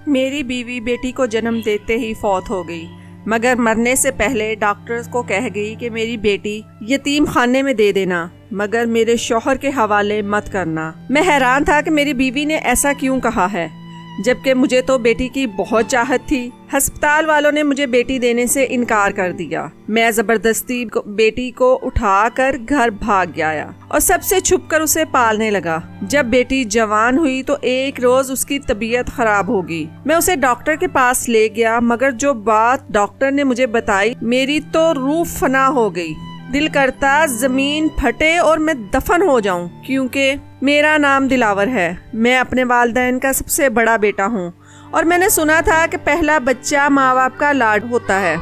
میری بیوی بیٹی کو جنم دیتے ہی فوت ہو گئی، مگر مرنے سے پہلے ڈاکٹرز کو کہہ گئی کہ میری بیٹی یتیم خانے میں دے دینا، مگر میرے شوہر کے حوالے مت کرنا۔ میں حیران تھا کہ میری بیوی نے ایسا کیوں کہا ہے، جبکہ مجھے تو بیٹی کی بہت چاہت تھی۔ ہسپتال والوں نے مجھے بیٹی دینے سے انکار کر دیا۔ میں زبردستی بیٹی کو اٹھا کر گھر بھاگ گیا اور سب سے چھپ کر اسے پالنے لگا۔ جب بیٹی جوان ہوئی تو ایک روز اس کی طبیعت خراب ہو گئی۔ میں اسے ڈاکٹر کے پاس لے گیا، مگر جو بات ڈاکٹر نے مجھے بتائی، میری تو روح فنا ہو گئی۔ دل کرتا زمین پھٹے اور میں دفن ہو جاؤں، کیونکہ میرا نام دلاور ہے۔ میں اپنے والدین کا سب سے بڑا بیٹا ہوں، اور میں نے سنا تھا کہ پہلا بچہ ماں باپ کا لاڈ ہوتا ہے،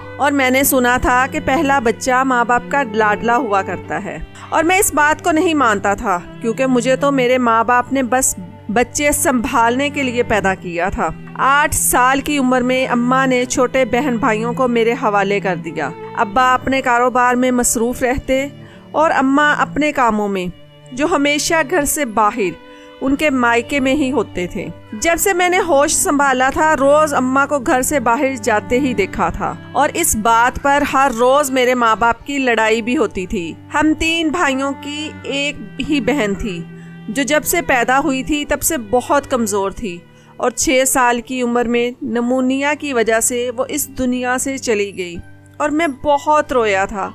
لاڈلا ہوا کرتا ہے، اور میں اس بات کو نہیں مانتا تھا، کیونکہ مجھے تو میرے ماں باپ نے بس بچے سنبھالنے کے لیے پیدا کیا تھا۔ 8 سال کی عمر میں اماں نے چھوٹے بہن بھائیوں کو میرے حوالے کر دیا۔ ابا اپنے کاروبار میں مصروف رہتے اور اماں اپنے کاموں میں، جو ہمیشہ گھر سے باہر ان کے مائکے میں ہی ہوتے تھے۔ جب سے میں نے ہوش سنبھالا تھا، روز اماں کو گھر سے باہر جاتے ہی دیکھا تھا، اور اس بات پر ہر روز میرے ماں باپ کی لڑائی بھی ہوتی تھی۔ ہم 3 بھائیوں کی ایک ہی بہن تھی، جو جب سے پیدا ہوئی تھی تب سے بہت کمزور تھی، اور 6 سال کی عمر میں نمونیا کی وجہ سے وہ اس دنیا سے چلی گئی، اور میں بہت رویا تھا۔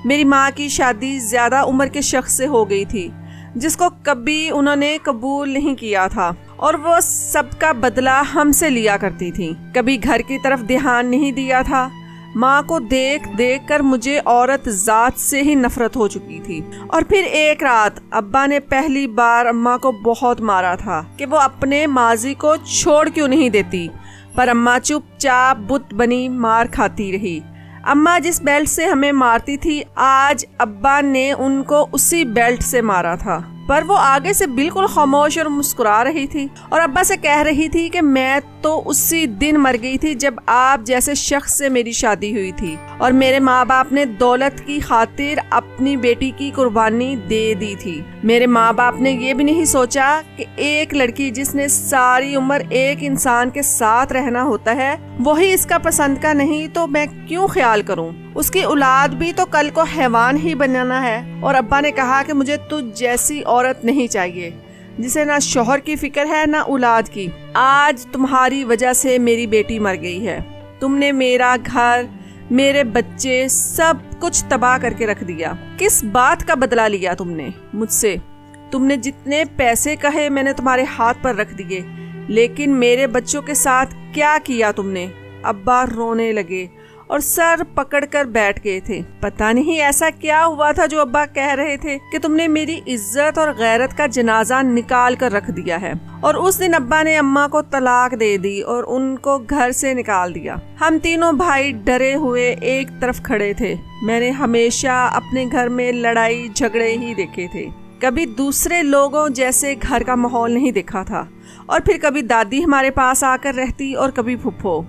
میری ماں کی شادی زیادہ عمر کے شخص سے ہو گئی تھی، جس کو کبھی انہوں نے قبول نہیں کیا تھا، اور وہ سب کا بدلہ ہم سے لیا کرتی تھی، کبھی گھر کی طرف دھیان نہیں دیا تھا۔ ماں کو دیکھ دیکھ کر مجھے عورت ذات سے ہی نفرت ہو چکی تھی۔ اور پھر ایک رات ابا نے پہلی بار اماں کو بہت مارا تھا کہ وہ اپنے ماضی کو چھوڑ کیوں نہیں دیتی، پر اماں چپ چاپ بت بنی مار کھاتی رہی۔ اماں جس بیلٹ سے ہمیں مارتی تھی، آج ابا نے ان کو اسی بیلٹ سے مارا تھا، پر وہ آگے سے بالکل خاموش اور مسکرا رہی تھی، اور ابا سے کہہ رہی تھی کہ میں تو اسی دن مر گئی تھی جب آپ جیسے شخص سے میری شادی ہوئی تھی، اور میرے ماں باپ نے دولت کی خاطر اپنی بیٹی کی قربانی دے دی تھی۔ میرے ماں باپ نے یہ بھی نہیں سوچا کہ ایک لڑکی جس نے ساری عمر ایک انسان کے ساتھ رہنا ہوتا ہے، وہی اس کا پسند کا نہیں، تو میں کیوں خیال کروں؟ اس کی اولاد بھی تو کل کو حیوان ہی بنانا ہے۔ اور ابا نے کہا کہ مجھے تجھ جیسی عورت نہیں چاہیے، جسے نہ شوہر کی فکر ہے نہ اولاد کی۔ آج تمہاری وجہ سے میری بیٹی مر گئی ہے۔ تم نے میرا گھر، میرے بچے، سب کچھ تباہ کر کے رکھ دیا۔ کس بات کا بدلہ لیا تم نے مجھ سے؟ تم نے جتنے پیسے کہے میں نے تمہارے ہاتھ پر رکھ دیے، لیکن میرے بچوں کے ساتھ کیا کیا تم نے؟ ابا رونے لگے اور سر پکڑ کر بیٹھ گئے تھے۔ پتہ نہیں ایسا کیا ہوا تھا جو ابا کہہ رہے تھے کہ تم نے میری عزت اور غیرت کا جنازہ نکال کر رکھ دیا ہے۔ اور اس دن ابا نے اماں کو طلاق دے دی اور ان کو گھر سے نکال دیا۔ ہم تینوں بھائی ڈرے ہوئے ایک طرف کھڑے تھے۔ میں نے ہمیشہ اپنے گھر میں لڑائی جھگڑے ہی دیکھے تھے، کبھی دوسرے لوگوں جیسے گھر کا ماحول نہیں دیکھا تھا، اور پھر کبھی دادی ہمارے پاس آ کر رہتی اور کبھی پھپھو۔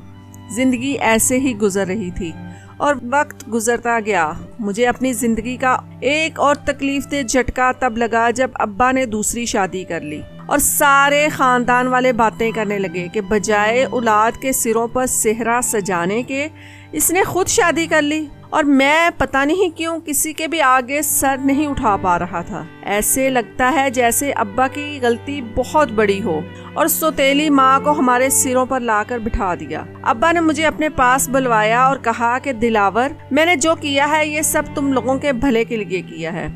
زندگی ایسے ہی گزر رہی تھی، اور وقت گزرتا گیا۔ مجھے اپنی زندگی کا ایک اور تکلیف دہ جھٹکا تب لگا جب ابا نے دوسری شادی کر لی، اور سارے خاندان والے باتیں کرنے لگے کہ بجائے اولاد کے سروں پر صحرا سجانے کے اس نے خود شادی کر لی، اور میں پتہ نہیں کیوں کسی کے بھی آگے سر نہیں اٹھا پا رہا تھا۔ ایسے لگتا ہے جیسے ابا کی غلطی بہت بڑی ہو اور سوتیلی ماں کو ہمارے سروں پر لا کر بٹھا دیا۔ ابا نے مجھے اپنے پاس بلوایا اور کہا کہ دلاور، میں نے جو کیا ہے یہ سب تم لوگوں کے بھلے کے لیے کیا ہے۔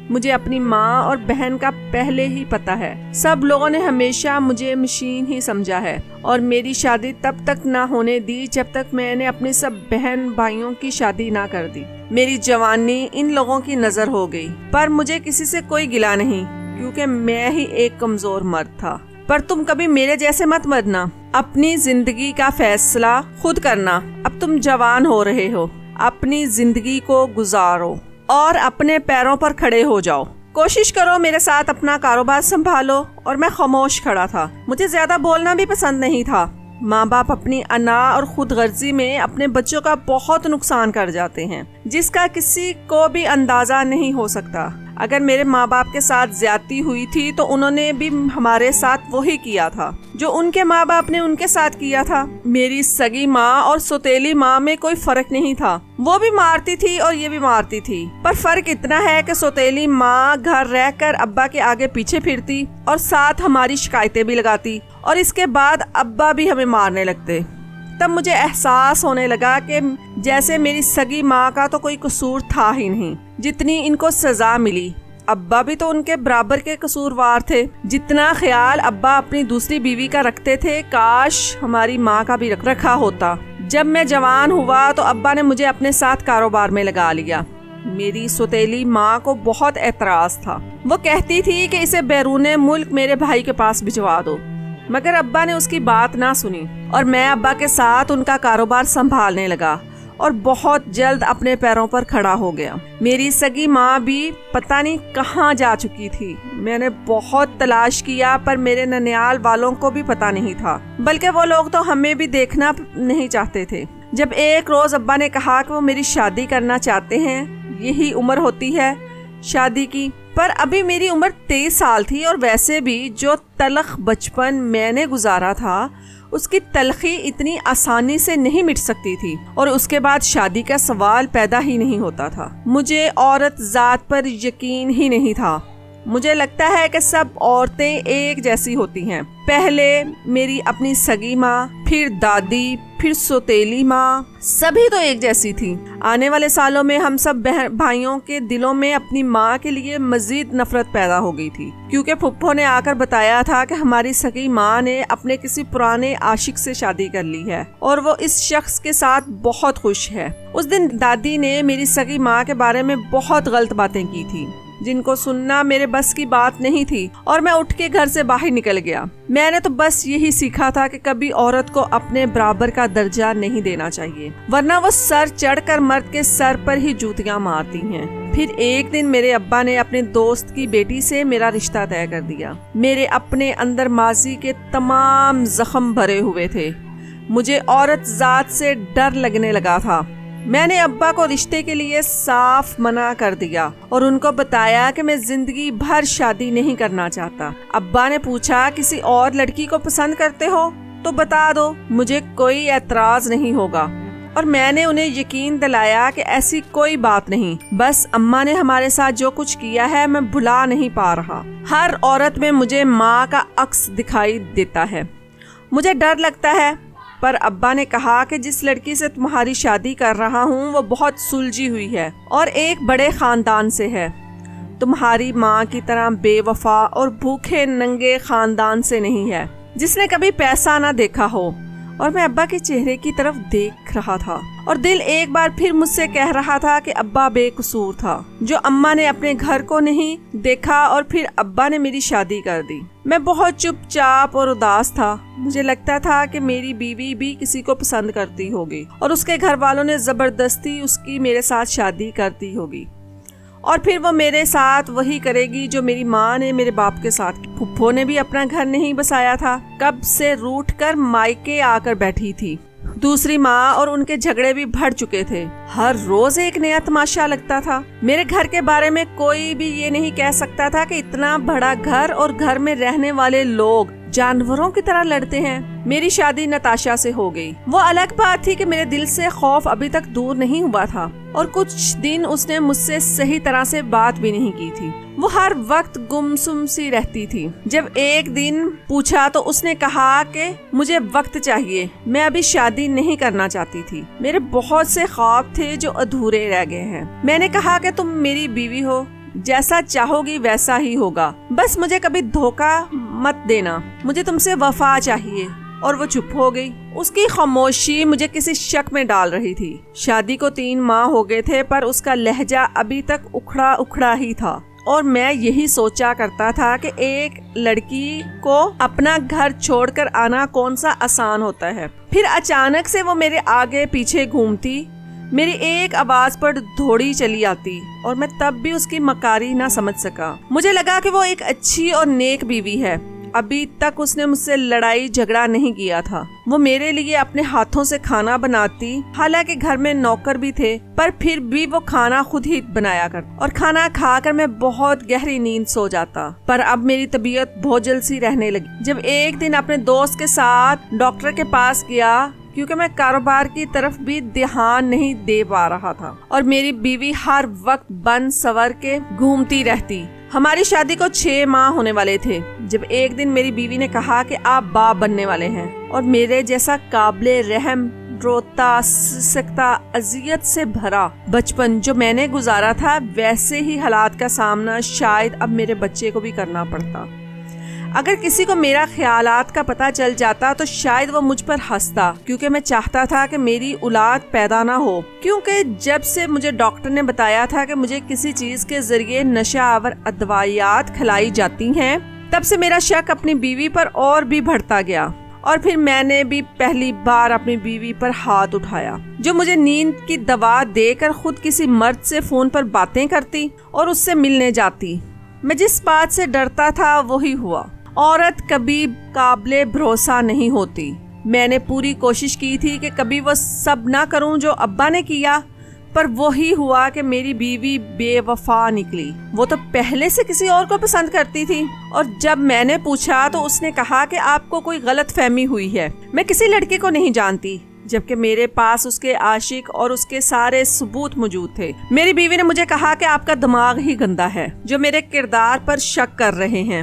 مجھے اپنی ماں اور بہن کا پہلے ہی پتہ ہے۔ سب لوگوں نے ہمیشہ مجھے مشین ہی سمجھا ہے، اور میری شادی تب تک نہ ہونے دی جب تک میں نے اپنے سب بہن بھائیوں کی شادی نہ کر دی۔ میری جوانی ان لوگوں کی نظر ہو گئی، پر مجھے کسی سے کوئی گلہ نہیں، کیونکہ میں ہی ایک کمزور مرد تھا۔ پر تم کبھی میرے جیسے مت مرنا، اپنی زندگی کا فیصلہ خود کرنا۔ اب تم جوان ہو رہے ہو، اپنی زندگی کو گزارو اور اپنے پیروں پر کھڑے ہو جاؤ۔ کوشش کرو میرے ساتھ اپنا کاروبار سنبھالو۔ اور میں خاموش کھڑا تھا، مجھے زیادہ بولنا بھی پسند نہیں تھا۔ ماں باپ اپنی انا اور خود غرضی میں اپنے بچوں کا بہت نقصان کر جاتے ہیں، جس کا کسی کو بھی اندازہ نہیں ہو سکتا۔ اگر میرے ماں باپ کے ساتھ زیادتی ہوئی تھی تو انہوں نے بھی ہمارے ساتھ وہی کیا تھا جو ان کے ماں باپ نے ان کے ساتھ کیا تھا۔ میری سگی ماں اور سوتیلی ماں میں کوئی فرق نہیں تھا، وہ بھی مارتی تھی اور یہ بھی مارتی تھی، پر فرق اتنا ہے کہ سوتیلی ماں گھر رہ کر ابا کے آگے پیچھے پھرتی اور ساتھ ہماری شکایتیں بھی لگاتی، اور اس کے بعد ابا بھی ہمیں مارنے لگتے۔ تب مجھے احساس ہونے لگا کہ جیسے میری سگی ماں کا تو کوئی قصور تھا ہی نہیں، جتنی ان کو سزا ملی۔ ابا بھی تو ان کے برابر کے قصوروار تھے۔ جتنا خیال ابا اپنی دوسری بیوی کا رکھتے تھے، کاش ہماری ماں کا بھی رکھا ہوتا۔ جب میں جوان ہوا تو ابا نے مجھے اپنے ساتھ کاروبار میں لگا لیا۔ میری سوتیلی ماں کو بہت اعتراض تھا، وہ کہتی تھی کہ اسے بیرون ملک میرے بھائی کے پاس بھجوا دو، مگر ابا نے اس کی بات نہ سنی اور میں ابا کے ساتھ ان کا کاروبار سنبھالنے لگا اور بہت جلد اپنے پیروں پر کھڑا ہو گیا۔ میری سگی ماں بھی پتہ نہیں کہاں جا چکی تھی۔ میں نے بہت تلاش کیا پر میرے ننیال والوں کو بھی پتہ نہیں تھا، بلکہ وہ لوگ تو ہمیں بھی دیکھنا نہیں چاہتے تھے۔ جب ایک روز ابا نے کہا کہ وہ میری شادی کرنا چاہتے ہیں، یہی عمر ہوتی ہے شادی کی، پر ابھی میری عمر 23 سال تھی، اور ویسے بھی جو تلخ بچپن میں نے گزارا تھا اس کی تلخی اتنی آسانی سے نہیں مٹ سکتی تھی، اور اس کے بعد شادی کا سوال پیدا ہی نہیں ہوتا تھا۔ مجھے عورت ذات پر یقین ہی نہیں تھا۔ مجھے لگتا ہے کہ سب عورتیں ایک جیسی ہوتی ہیں، پہلے میری اپنی سگی ماں، پھر دادی، پھر سوتیلی ماں، سبھی تو ایک جیسی تھی۔ آنے والے سالوں میں ہم سب بھائیوں کے دلوں میں اپنی ماں کے لیے مزید نفرت پیدا ہو گئی تھی، کیونکہ پھپھو نے آ کر بتایا تھا کہ ہماری سگی ماں نے اپنے کسی پرانے عاشق سے شادی کر لی ہے اور وہ اس شخص کے ساتھ بہت خوش ہے۔ اس دن دادی نے میری سگی ماں کے بارے میں بہت غلط باتیں کی تھی، جن کو سننا میرے بس کی بات نہیں تھی، اور میں اٹھ کے گھر سے باہر نکل گیا۔ میں نے تو بس یہی سیکھا تھا کہ کبھی عورت کو اپنے برابر کا درجہ نہیں دینا چاہیے، ورنہ وہ سر چڑھ کر مرد کے سر پر ہی جوتیاں مارتی ہیں۔ پھر ایک دن میرے ابا نے اپنے دوست کی بیٹی سے میرا رشتہ طے کر دیا۔ میرے اپنے اندر ماضی کے تمام زخم بھرے ہوئے تھے، مجھے عورت ذات سے ڈر لگنے لگا تھا۔ میں نے ابا کو رشتے کے لیے صاف منع کر دیا اور ان کو بتایا کہ میں زندگی بھر شادی نہیں کرنا چاہتا۔ ابا نے پوچھا کسی اور لڑکی کو پسند کرتے ہو تو بتا دو، مجھے کوئی اعتراض نہیں ہوگا، اور میں نے انہیں یقین دلایا کہ ایسی کوئی بات نہیں، بس اماں نے ہمارے ساتھ جو کچھ کیا ہے میں بھلا نہیں پا رہا۔ ہر عورت میں مجھے ماں کا عکس دکھائی دیتا ہے، مجھے ڈر لگتا ہے، پر ابا نے کہا کہ جس لڑکی سے تمہاری شادی کر رہا ہوں وہ بہت سلجھی ہوئی ہے اور ایک بڑے خاندان سے ہے، تمہاری ماں کی طرح بے وفا اور بھوکے ننگے خاندان سے نہیں ہے جس نے کبھی پیسہ نہ دیکھا ہو۔ اور میں ابا کے چہرے کی طرف دیکھ رہا تھا اور دل ایک بار پھر مجھ سے کہہ رہا تھا کہ ابا بے قصور تھا، جو اماں نے اپنے گھر کو نہیں دیکھا اور پھر ابا نے میری شادی کر دی۔ میں بہت چپ چاپ اور اداس تھا، مجھے لگتا تھا کہ میری بیوی بھی کسی کو پسند کرتی ہوگی اور اس کے گھر والوں نے زبردستی اس کی میرے ساتھ شادی کرتی ہوگی، اور پھر وہ میرے ساتھ وہی کرے گی جو میری ماں نے میرے باپ کے ساتھ کی۔ پھپھو نے بھی اپنا گھر نہیں بسایا تھا، کب سے روٹ کر مائکے آ کر بیٹھی تھی۔ دوسری ماں اور ان کے جھگڑے بھی بڑھ چکے تھے، ہر روز ایک نیا تماشا لگتا تھا۔ میرے گھر کے بارے میں کوئی بھی یہ نہیں کہہ سکتا تھا کہ اتنا بڑا گھر اور گھر میں رہنے والے لوگ جانوروں کی طرح لڑتے ہیں۔ میری شادی نتاشا سے ہو گئی۔ وہ الگ بات تھی کہ میرے دل سے خوف ابھی تک دور نہیں ہوا تھا، اور کچھ دن اس نے مجھ سے صحیح طرح سے بات بھی نہیں کی تھی، وہ ہر وقت گمسم سی رہتی تھی۔ جب ایک دن پوچھا تو اس نے کہا کہ مجھے وقت چاہیے، میں ابھی شادی نہیں کرنا چاہتی تھی، میرے بہت سے خواب تھے جو ادھورے رہ گئے ہیں۔ میں نے کہا کہ تم میری بیوی ہو، جیسا چاہو گی ویسا ہی ہوگا، بس مجھے کبھی دھوکہ مت دینا، مجھے تم سے وفا چاہیے۔ اور وہ چپ ہو گئی۔ اس کی خاموشی مجھے کسی شک میں ڈال رہی تھی۔ شادی کو 3 ماہ ہو گئے تھے، پر اس کا لہجہ ابھی تک اکھڑا اکھڑا ہی تھا، اور میں یہی سوچا کرتا تھا کہ ایک لڑکی کو اپنا گھر چھوڑ کر آنا کون سا آسان ہوتا ہے۔ پھر اچانک سے وہ میرے آگے پیچھے گھومتی، میری ایک آواز پر دوڑی چلی آتی، اور میں تب بھی اس کی مکاری نہ سمجھ سکا۔ مجھے لگا کہ وہ ایک اچھی اور نیک بیوی ہے، ابھی تک اس نے مجھ سے لڑائی جھگڑا نہیں کیا تھا۔ وہ میرے لیے اپنے ہاتھوں سے کھانا بناتی، حالانکہ گھر میں نوکر بھی تھے، پر پھر بھی وہ کھانا خود ہی بنایا کرتا اور کھانا کھا کر میں بہت گہری نیند سو جاتا۔ پر اب میری طبیعت بوجھل سی رہنے لگی۔ جب ایک دن اپنے دوست کے ساتھ ڈاکٹر کے پاس گیا، کیونکہ میں کاروبار کی طرف بھی دھیان نہیں دے پا رہا تھا اور میری بیوی ہر وقت بن سور کے گھومتی رہتی۔ ہماری شادی کو 6 ماہ ہونے والے تھے جب ایک دن میری بیوی نے کہا کہ آپ باپ بننے والے ہیں، اور میرے جیسا قابل رحم، روتا سکتا، اذیت سے بھرا بچپن جو میں نے گزارا تھا، ویسے ہی حالات کا سامنا شاید اب میرے بچے کو بھی کرنا پڑتا۔ اگر کسی کو میرا خیالات کا پتہ چل جاتا تو شاید وہ مجھ پر ہنستا، کیونکہ میں چاہتا تھا کہ میری اولاد پیدا نہ ہو۔ کیونکہ جب سے مجھے ڈاکٹر نے بتایا تھا کہ مجھے کسی چیز کے ذریعے نشہ آور ادویات کھلائی جاتی ہیں، تب سے میرا شک اپنی بیوی پر اور بھی بڑھتا گیا، اور پھر میں نے بھی پہلی بار اپنی بیوی پر ہاتھ اٹھایا، جو مجھے نیند کی دوا دے کر خود کسی مرد سے فون پر باتیں کرتی اور اس سے ملنے جاتی۔ میں جس بات سے ڈرتا تھا وہی ہوا۔ عورت کبھی قابل بھروسہ نہیں ہوتی۔ میں نے پوری کوشش کی تھی کہ کبھی وہ سب نہ کروں جو ابا نے کیا، پر وہی ہوا کہ میری بیوی بے وفا نکلی۔ وہ تو پہلے سے کسی اور کو پسند کرتی تھی، اور جب میں نے پوچھا تو اس نے کہا کہ آپ کو کوئی غلط فہمی ہوئی ہے، میں کسی لڑکے کو نہیں جانتی، جبکہ میرے پاس اس کے عاشق اور اس کے سارے ثبوت موجود تھے۔ میری بیوی نے مجھے کہا کہ آپ کا دماغ ہی گندا ہے جو میرے کردار پر شک کر رہے ہیں،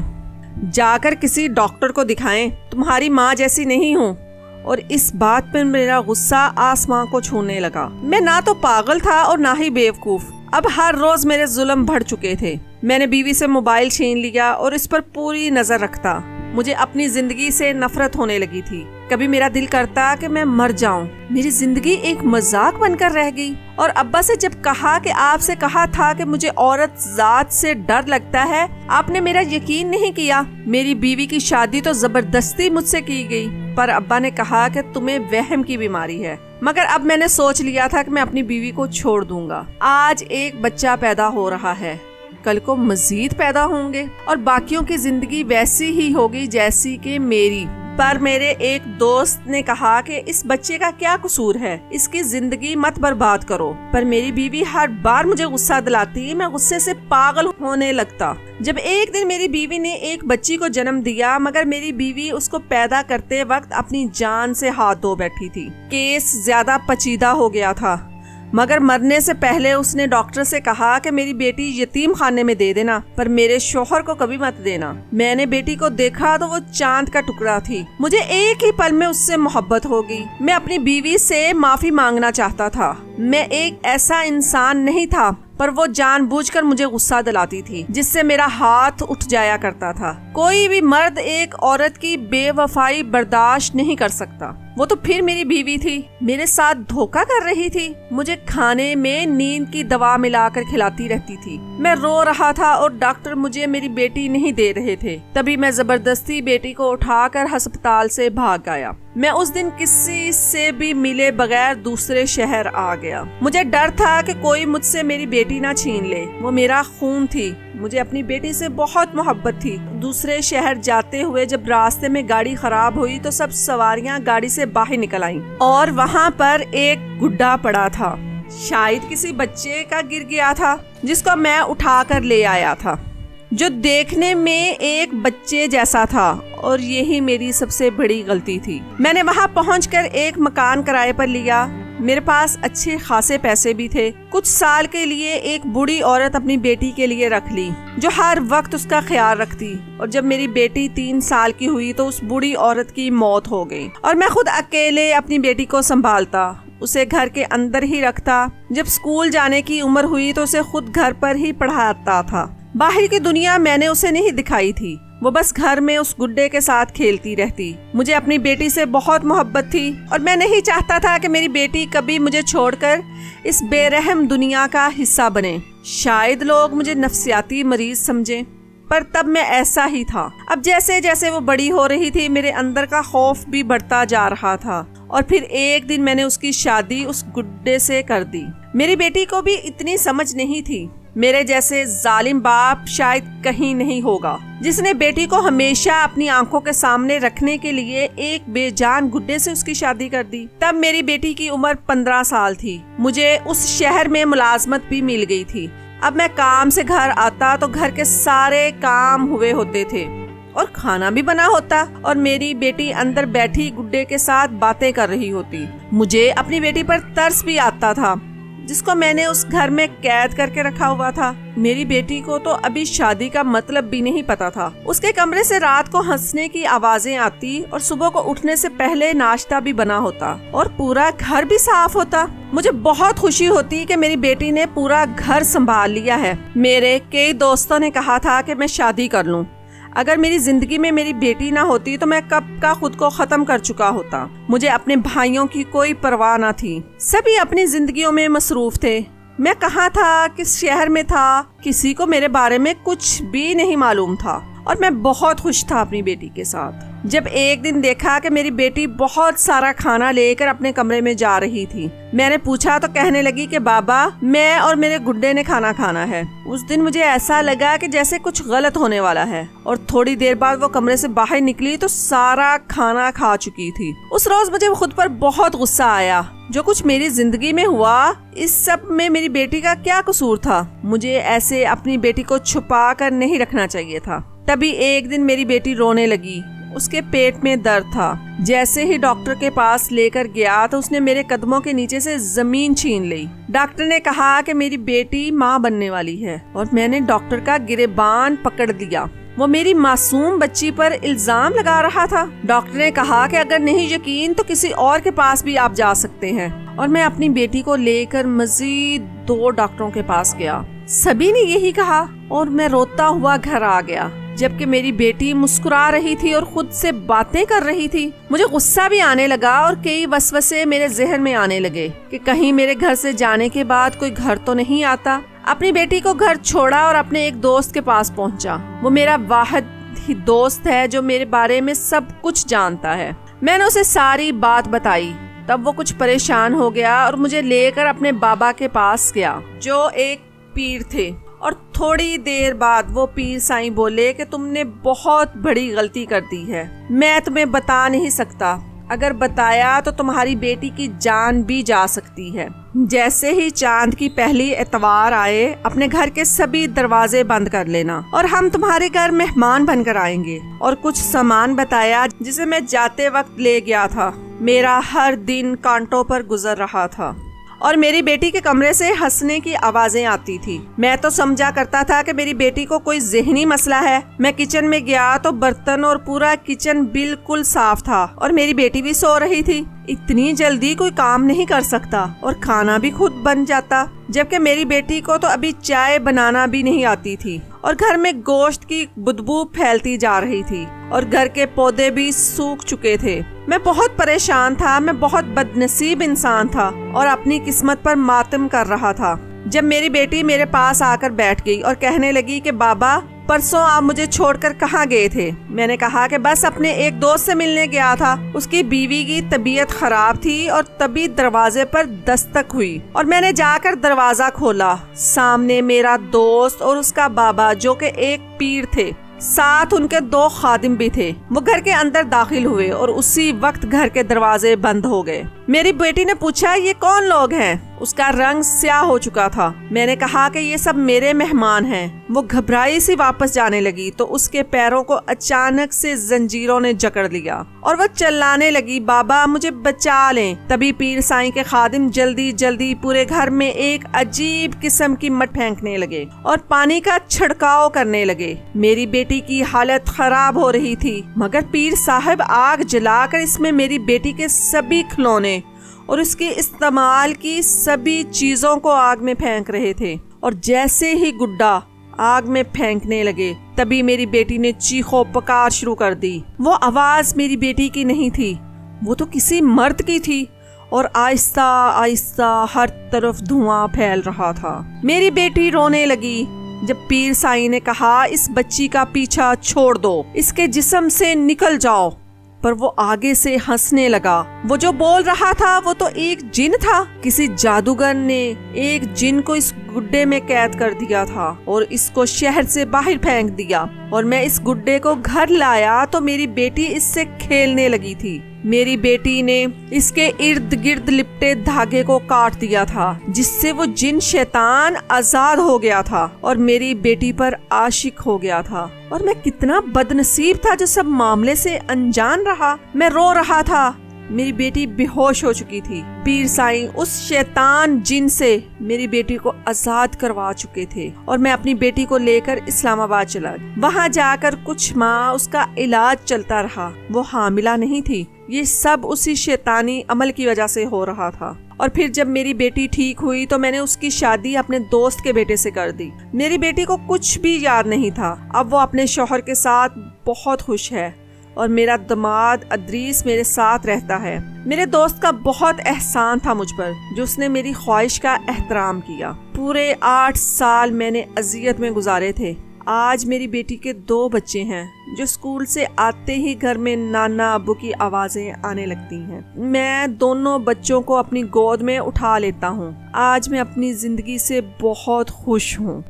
جا کر کسی ڈاکٹر کو دکھائیں، تمہاری ماں جیسی نہیں ہوں۔ اور اس بات پر میرا غصہ آسمان کو چھونے لگا۔ میں نہ تو پاگل تھا اور نہ ہی بیوقوف۔ اب ہر روز میرے ظلم بڑھ چکے تھے۔ میں نے بیوی سے موبائل چھین لیا اور اس پر پوری نظر رکھتا۔ مجھے اپنی زندگی سے نفرت ہونے لگی تھی۔ کبھی میرا دل کرتا کہ میں مر جاؤں، میری زندگی ایک مذاق بن کر رہ گئی۔ اور ابا سے جب کہا کہ آپ سے کہا تھا کہ مجھے عورت ذات سے ڈر لگتا ہے، آپ نے میرا یقین نہیں کیا۔ میری بیوی کی شادی تو زبردستی مجھ سے کی گئی، پر ابا نے کہا کہ تمہیں وہم کی بیماری ہے۔ مگر اب میں نے سوچ لیا تھا کہ میں اپنی بیوی کو چھوڑ دوں گا۔ آج ایک بچہ پیدا ہو رہا ہے، کل کو مزید پیدا ہوں گے، اور باقیوں کی زندگی ویسی ہی ہوگی جیسی کہ میری۔ پر میرے ایک دوست نے کہا کہ اس بچے کا کیا قصور ہے، اس کی زندگی مت برباد کرو۔ پر میری بیوی ہر بار مجھے غصہ دلاتی، میں غصے سے پاگل ہونے لگتا۔ جب ایک دن میری بیوی نے ایک بچی کو جنم دیا، مگر میری بیوی اس کو پیدا کرتے وقت اپنی جان سے ہاتھ دھو بیٹھی تھی۔ کیس زیادہ پیچیدہ ہو گیا تھا، مگر مرنے سے پہلے اس نے ڈاکٹر سے کہا کہ میری بیٹی یتیم خانے میں دے دینا، پر میرے شوہر کو کبھی مت دینا۔ میں نے بیٹی کو دیکھا تو وہ چاند کا ٹکڑا تھی۔ مجھے ایک ہی پل میں اس سے محبت ہو گئی۔ میں اپنی بیوی سے معافی مانگنا چاہتا تھا۔ میں ایک ایسا انسان نہیں تھا، پر وہ جان بوجھ کر مجھے غصہ دلاتی تھی، جس سے میرا ہاتھ اٹھ جایا کرتا تھا۔ کوئی بھی مرد ایک عورت کی بے وفائی برداشت نہیں کر سکتا۔ وہ تو پھر میری بیوی تھی، میرے ساتھ دھوکہ کر رہی تھی، مجھے کھانے میں نیند کی دوا ملا کر کھلاتی رہتی تھی۔ میں رو رہا تھا اور ڈاکٹر مجھے میری بیٹی نہیں دے رہے تھے۔ تبھی میں زبردستی بیٹی کو اٹھا کر ہسپتال سے بھاگ آیا۔ میں اس دن کسی سے بھی ملے بغیر دوسرے شہر آ گیا۔ مجھے ڈر تھا کہ کوئی مجھ سے میری بیٹی نہ چھین لے۔ وہ میرا خون تھی، مجھے اپنی بیٹی سے بہت محبت تھی۔ دوسرے شہر جاتے ہوئے جب راستے میں گاڑی خراب ہوئی تو سب سواریاں گاڑی سے باہر نکل آئیں، اور وہاں پر ایک گڈھا پڑا تھا، شاید کسی بچے کا گر گیا تھا، جس کو میں اٹھا کر لے آیا تھا، جو دیکھنے میں ایک بچے جیسا تھا، اور یہی میری سب سے بڑی غلطی تھی۔ میں نے وہاں پہنچ کر ایک مکان کرائے پر لیا۔ میرے پاس اچھے خاصے پیسے بھی تھے۔ کچھ سال کے لیے ایک بوڑھی عورت اپنی بیٹی کے لیے رکھ لی، جو ہر وقت اس کا خیال رکھتی، اور جب میری بیٹی 3 سال کی ہوئی تو اس بوڑھی عورت کی موت ہو گئی، اور میں خود اکیلے اپنی بیٹی کو سنبھالتا، اسے گھر کے اندر ہی رکھتا۔ جب اسکول جانے کی عمر ہوئی تو اسے خود گھر پر ہی پڑھاتا تھا۔ باہر کی دنیا میں نے اسے نہیں دکھائی تھی، وہ بس گھر میں اس گڈے کے ساتھ کھیلتی رہتی۔ مجھے اپنی بیٹی سے بہت محبت تھی، اور میں نہیں چاہتا تھا کہ میری بیٹی کبھی مجھے چھوڑ کر اس بے رحم دنیا کا حصہ بنے۔ شاید لوگ مجھے نفسیاتی مریض سمجھیں، پر تب میں ایسا ہی تھا۔ اب جیسے جیسے وہ بڑی ہو رہی تھی، میرے اندر کا خوف بھی بڑھتا جا رہا تھا، اور پھر ایک دن میں نے اس کی شادی اس گڈے سے کر دی۔ میری بیٹی کو بھی اتنی سمجھ نہیں تھی۔ میرے جیسے ظالم باپ شاید کہیں نہیں ہوگا جس نے بیٹی کو ہمیشہ اپنی آنکھوں کے سامنے رکھنے کے لیے ایک بے جان گڈے سے اس کی شادی کر دی۔ تب میری بیٹی کی عمر 15 سال تھی۔ مجھے اس شہر میں ملازمت بھی مل گئی تھی۔ اب میں کام سے گھر آتا تو گھر کے سارے کام ہوئے ہوتے تھے اور کھانا بھی بنا ہوتا اور میری بیٹی اندر بیٹھی گڈے کے ساتھ باتیں کر رہی ہوتی۔ مجھے اپنی بیٹی پر ترس بھی آتا تھا جس کو میں نے اس گھر میں قید کر کے رکھا ہوا تھا۔ میری بیٹی کو تو ابھی شادی کا مطلب بھی نہیں پتا تھا۔ اس کے کمرے سے رات کو ہنسنے کی آوازیں آتی اور صبح کو اٹھنے سے پہلے ناشتہ بھی بنا ہوتا اور پورا گھر بھی صاف ہوتا۔ مجھے بہت خوشی ہوتی کہ میری بیٹی نے پورا گھر سنبھال لیا ہے۔ میرے کئی دوستوں نے کہا تھا کہ میں شادی کر لوں۔ اگر میری زندگی میں میری بیٹی نہ ہوتی تو میں کب کا خود کو ختم کر چکا ہوتا۔ مجھے اپنے بھائیوں کی کوئی پرواہ نہ تھی۔ سبھی اپنی زندگیوں میں مصروف تھے۔ میں کہاں تھا، کس شہر میں تھا، کسی کو میرے بارے میں کچھ بھی نہیں معلوم تھا اور میں بہت خوش تھا اپنی بیٹی کے ساتھ۔ جب ایک دن دیکھا کہ میری بیٹی بہت سارا کھانا لے کر اپنے کمرے میں جا رہی تھی، میں نے پوچھا تو کہنے لگی کہ بابا میں اور میرے گڈے نے کھانا کھانا ہے۔ اس دن مجھے ایسا لگا کہ جیسے کچھ غلط ہونے والا ہے اور تھوڑی دیر بعد وہ کمرے سے باہر نکلی تو سارا کھانا کھا چکی تھی۔ اس روز مجھے خود پر بہت غصہ آیا۔ جو کچھ میری زندگی میں ہوا اس سب میں میری بیٹی کا کیا قصور تھا؟ مجھے ایسے اپنی بیٹی کو چھپا کر نہیں رکھنا چاہیے تھا۔ تبھی ایک دن میری بیٹی رونے لگی۔ اس کے پیٹ میں درد تھا۔ جیسے ہی ڈاکٹر کے پاس لے کر گیا تو اس نے میرے قدموں کے نیچے سے زمین چھین لی۔ ڈاکٹر نے کہا کہ میری بیٹی ماں بننے والی ہے اور میں نے ڈاکٹر کا گریبان پکڑ لیا۔ وہ میری معصوم بچی پر الزام لگا رہا تھا۔ ڈاکٹر نے کہا کہ اگر نہیں یقین تو کسی اور کے پاس بھی آپ جا سکتے ہیں، اور میں اپنی بیٹی کو لے کر مزید 2 ڈاکٹروں کے پاس گیا۔ سبھی نے یہی کہا اور میں روتا ہوا گھر آ گیا، جبکہ میری بیٹی مسکرا رہی تھی اور خود سے باتیں کر رہی تھی۔ مجھے غصہ بھی آنے لگا اور کئی وسوسے میرے ذہن میں آنے لگے کہ کہیں میرے گھر سے جانے کے بعد کوئی گھر تو نہیں آتا۔ اپنی بیٹی کو گھر چھوڑا اور اپنے ایک دوست کے پاس پہنچا۔ وہ میرا واحد ہی دوست ہے جو میرے بارے میں سب کچھ جانتا ہے۔ میں نے اسے ساری بات بتائی۔ تب وہ کچھ پریشان ہو گیا اور مجھے لے کر اپنے بابا کے پاس گیا جو ایک پیر تھے، اور تھوڑی دیر بعد وہ پیر سائیں بولے کہ تم نے بہت بڑی غلطی کر دی ہے۔ میں تمہیں بتا نہیں سکتا، اگر بتایا تو تمہاری بیٹی کی جان بھی جا سکتی ہے۔ جیسے ہی چاند کی پہلی اتوار آئے اپنے گھر کے سبھی دروازے بند کر لینا اور ہم تمہارے گھر مہمان بن کر آئیں گے۔ اور کچھ سامان بتایا جسے میں جاتے وقت لے گیا تھا۔ میرا ہر دن کانٹوں پر گزر رہا تھا اور میری بیٹی کے کمرے سے ہنسنے کی آوازیں آتی تھی۔ میں تو سمجھا کرتا تھا کہ میری بیٹی کو کوئی ذہنی مسئلہ ہے۔ میں کچن میں گیا تو برتن اور پورا کچن بالکل صاف تھا اور میری بیٹی بھی سو رہی تھی۔ اتنی جلدی کوئی کام نہیں کر سکتا اور کھانا بھی خود بن جاتا، جبکہ میری بیٹی کو تو ابھی چائے بنانا بھی نہیں آتی تھی اور گھر میں گوشت کی بدبو پھیلتی جا رہی تھی اور گھر کے پودے بھی سوکھ چکے تھے۔ میں بہت پریشان تھا۔ میں بہت بد نصیب انسان تھا اور اپنی قسمت پر ماتم کر رہا تھا جب میری بیٹی میرے پاس آ کر بیٹھ گئی اور کہنے لگی کہ بابا پرسوں آپ مجھے چھوڑ کر کہاں گئے تھے؟ میں نے کہا کہ بس اپنے ایک دوست سے ملنے گیا تھا۔ اس کی بیوی کی طبیعت خراب تھی اور تبھی دروازے پر دستک ہوئی اور میں نے جا کر دروازہ کھولا۔ سامنے میرا دوست اور اس کا بابا جو کہ ایک پیر تھے، ساتھ ان کے 2 خادم بھی تھے۔ وہ گھر کے اندر داخل ہوئے اور اسی وقت گھر کے دروازے بند ہو گئے۔ میری بیٹی نے پوچھا یہ کون لوگ ہیں؟ اس کا رنگ سیاہ ہو چکا تھا۔ میں نے کہا کہ یہ سب میرے مہمان ہیں۔ وہ گھبرائی سی واپس جانے لگی تو اس کے پیروں کو اچانک سے زنجیروں نے جکڑ لیا اور وہ چلانے لگی، بابا مجھے بچا لیں۔ تبھی پیر سائیں کے خادم جلدی جلدی پورے گھر میں ایک عجیب قسم کی مٹ پھینکنے لگے اور پانی کا چھڑکاؤ کرنے لگے۔ میری بیٹی کی حالت خراب ہو رہی تھی، مگر پیر صاحب آگ جلا کر اس میں میری بیٹی کے سبھی کھلونے اور اس کی استعمال کی سبھی چیزوں کو آگ میں پھینک رہے تھے۔ اور جیسے ہی گڈا آگ میں پھینکنے لگے تبھی میری بیٹی نے چیخو پکار شروع کر دی۔ وہ آواز میری بیٹی کی نہیں تھی، وہ تو کسی مرد کی تھی اور آہستہ آہستہ ہر طرف دھواں پھیل رہا تھا۔ میری بیٹی رونے لگی جب پیر سائی نے کہا اس بچی کا پیچھا چھوڑ دو، اس کے جسم سے نکل جاؤ۔ پر وہ آگے سے ہنسنے لگا۔ وہ جو بول رہا تھا وہ تو ایک جن تھا۔ کسی جادوگر نے ایک جن کو اس گڈے میں قید کر دیا تھا اور اس کو شہر سے باہر پھینک دیا، اور میں اس گڈے کو گھر لایا تو میری بیٹی اس سے کھیلنے لگی تھی۔ میری بیٹی نے اس کے ارد گرد لپٹے دھاگے کو کاٹ دیا تھا، جس سے وہ جن شیطان آزاد ہو گیا تھا اور میری بیٹی پر عاشق ہو گیا تھا۔ اور میں کتنا بد نصیب تھا جو سب معاملے سے انجان رہا۔ میں رو رہا تھا۔ میری بیٹی بے ہوش ہو چکی تھی۔ پیر سائیں اس شیطان جن سے میری بیٹی کو آزاد کروا چکے تھے، اور میں اپنی بیٹی کو لے کر اسلام آباد چلا گیا۔ وہاں جا کر کچھ ماہ اس کا علاج چلتا رہا۔ وہ حاملہ نہیں تھی۔ یہ سب اسی شیطانی عمل کی وجہ سے ہو رہا تھا۔ اور پھر جب میری بیٹی ٹھیک ہوئی تو میں نے اس کی شادی اپنے دوست کے بیٹے سے کر دی۔ میری بیٹی کو کچھ بھی یاد نہیں تھا۔ اب وہ اپنے شوہر کے ساتھ بہت خوش ہے، اور میرا داماد ادریس میرے ساتھ رہتا ہے۔ میرے دوست کا بہت احسان تھا مجھ پر، جو اس نے میری خواہش کا احترام کیا۔ پورے 8 سال میں نے اذیت میں گزارے تھے۔ آج میری بیٹی کے 2 بچے ہیں، جو اسکول سے آتے ہی گھر میں نانا ابو کی آوازیں آنے لگتی ہیں۔ میں دونوں بچوں کو اپنی گود میں اٹھا لیتا ہوں۔ آج میں اپنی زندگی سے بہت خوش ہوں۔